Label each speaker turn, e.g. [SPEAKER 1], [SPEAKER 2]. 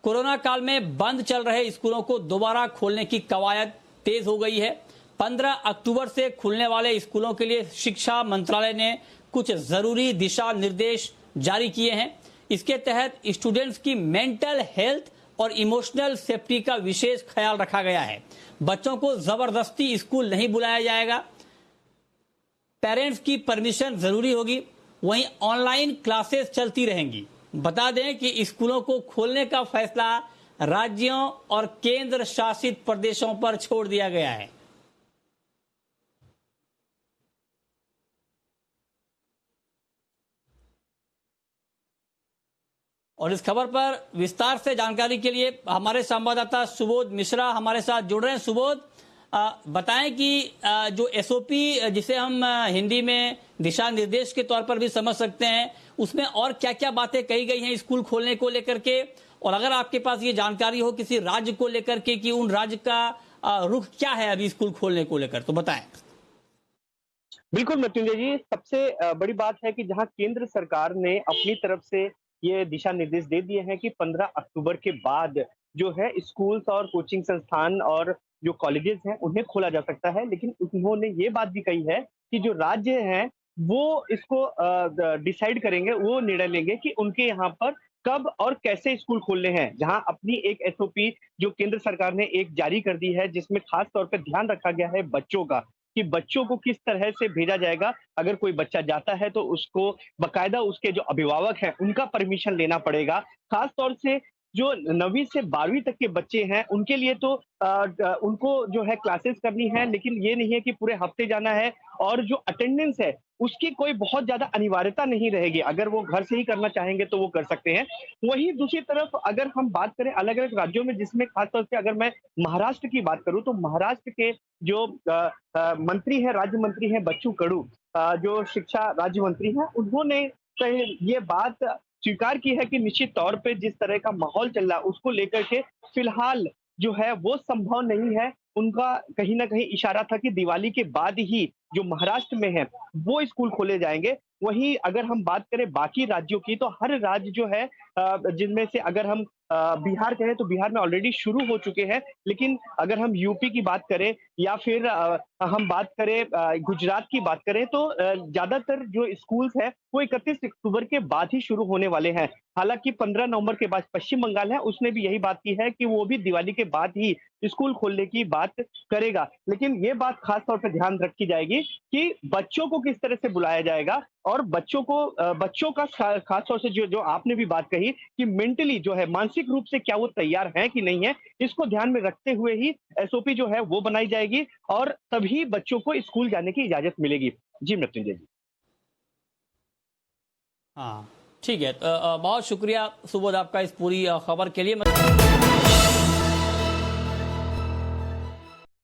[SPEAKER 1] Corona काल में बंद चल रहे स्कूलों को दोबारा खोलने की कवायद तेज हो गई है। 15 अक्टूबर से खुलने वाले स्कूलों के लिए शिक्षा मंत्रालय ने कुछ जरूरी दिशा निर्देश जारी किए हैं। इसके तहत स्टूडेंट्स की मेंटल हेल्थ और इमोशनल सेफ्टी का विशेष ख्याल रखा गया है। बच्चों को जबरदस्ती स्कूल नहीं बुलाया जाएगा, पेरेंट्स की परमिशन जरूरी होगी। वहीं ऑनलाइन क्लासेस चलती रहेंगी। बता दें कि स्कूलों को खोलने का फैसला राज्यों और केंद्र शासित प्रदेशों पर छोड़ दिया गया है। और इस खबर पर विस्तार से जानकारी के लिए हमारे संवाददाता सुबोध मिश्रा हमारे साथ जुड़ रहे हैं। सुबोध, बताएं कि जो एसओपी जिसे हम हिंदी में दिशा निर्देश के तौर पर भी समझ सकते हैं, उसमें और क्या क्या बातें कही गई हैं स्कूल खोलने को लेकर के, और अगर आपके पास ये जानकारी हो किसी राज्य को लेकर के कि उन राज्य का रुख क्या है अभी स्कूल खोलने को लेकर, तो बताएं।
[SPEAKER 2] बिल्कुल मृत्युंजय जी, सबसे बड़ी बात है कि जहां केंद्र सरकार ने अपनी तरफ से ये दिशा निर्देश दे दिए हैं कि 15 अक्टूबर के बाद जो है स्कूल्स और कोचिंग संस्थान और जो कॉलेजेस हैं उन्हें खोला जा सकता है, लेकिन उन्होंने ये बात भी कही है कि जो राज्य हैं वो इसको डिसाइड करेंगे, वो निर्णय लेंगे कि उनके यहाँ पर कब और कैसे स्कूल खोलने हैं। जहां अपनी एक एसओपी जो केंद्र सरकार ने एक जारी कर दी है, जिसमें खास तौर पर ध्यान रखा गया है बच्चों का, कि बच्चों को किस तरह से भेजा जाएगा। अगर कोई बच्चा जाता है तो उसको बकायदा उसके जो अभिभावक हैं उनका परमिशन लेना पड़ेगा। खास तौर से जो 9वीं से 12वीं तक के बच्चे हैं उनके लिए तो उनको जो है क्लासेस करनी है, लेकिन ये नहीं है कि पूरे हफ्ते जाना है, और जो अटेंडेंस है उसकी कोई बहुत ज्यादा अनिवार्यता नहीं रहेगी। अगर वो घर से ही करना चाहेंगे तो वो कर सकते हैं। वहीं दूसरी तरफ अगर हम बात करें अलग अलग राज्यों में, जिसमें खासतौर से अगर मैं महाराष्ट्र की बात करूं तो महाराष्ट्र के जो मंत्री है, राज्य मंत्री हैं बच्चू कडू, जो शिक्षा राज्य मंत्री हैं, उन्होंने ये बात स्वीकार की है कि निश्चित तौर पे जिस तरह का माहौल चल रहा है उसको लेकर के फिलहाल जो है वो संभव नहीं है। उनका कहीं ना कहीं इशारा था कि दिवाली के बाद ही जो महाराष्ट्र में है वो स्कूल खोले जाएंगे। वहीं अगर हम बात करें बाकी राज्यों की, तो हर राज्य जो है जिनमें से अगर हम बिहार कहें तो बिहार में ऑलरेडी शुरू हो चुके हैं, लेकिन अगर हम यूपी की बात करें या फिर हम बात करें गुजरात की बात करें तो ज्यादातर जो स्कूल्स है वो 31 अक्टूबर के बाद ही शुरू होने वाले हैं। हालांकि 15 नवंबर के बाद पश्चिम बंगाल है, उसने भी यही बात की है कि वो भी दिवाली के बाद ही स्कूल खोलने की बात करेगा। लेकिन ये बात खास तौर पर ध्यान रखी जाएगी कि बच्चों को किस तरह से बुलाया जाएगा, और बच्चों को बच्चों का खास तौर से जो जो आपने भी बात कही कि मेंटली जो है मानसिक रूप से क्या वो तैयार है कि नहीं है, इसको ध्यान में रखते हुए ही एसओपी जो है वो बनाई जाएगी और तभी बच्चों को स्कूल जाने की इजाजत मिलेगी। जी मृत्युंजय जी।
[SPEAKER 1] हाँ, ठीक है। बहुत शुक्रिया सुबोध आपका इस पूरी खबर के लिए।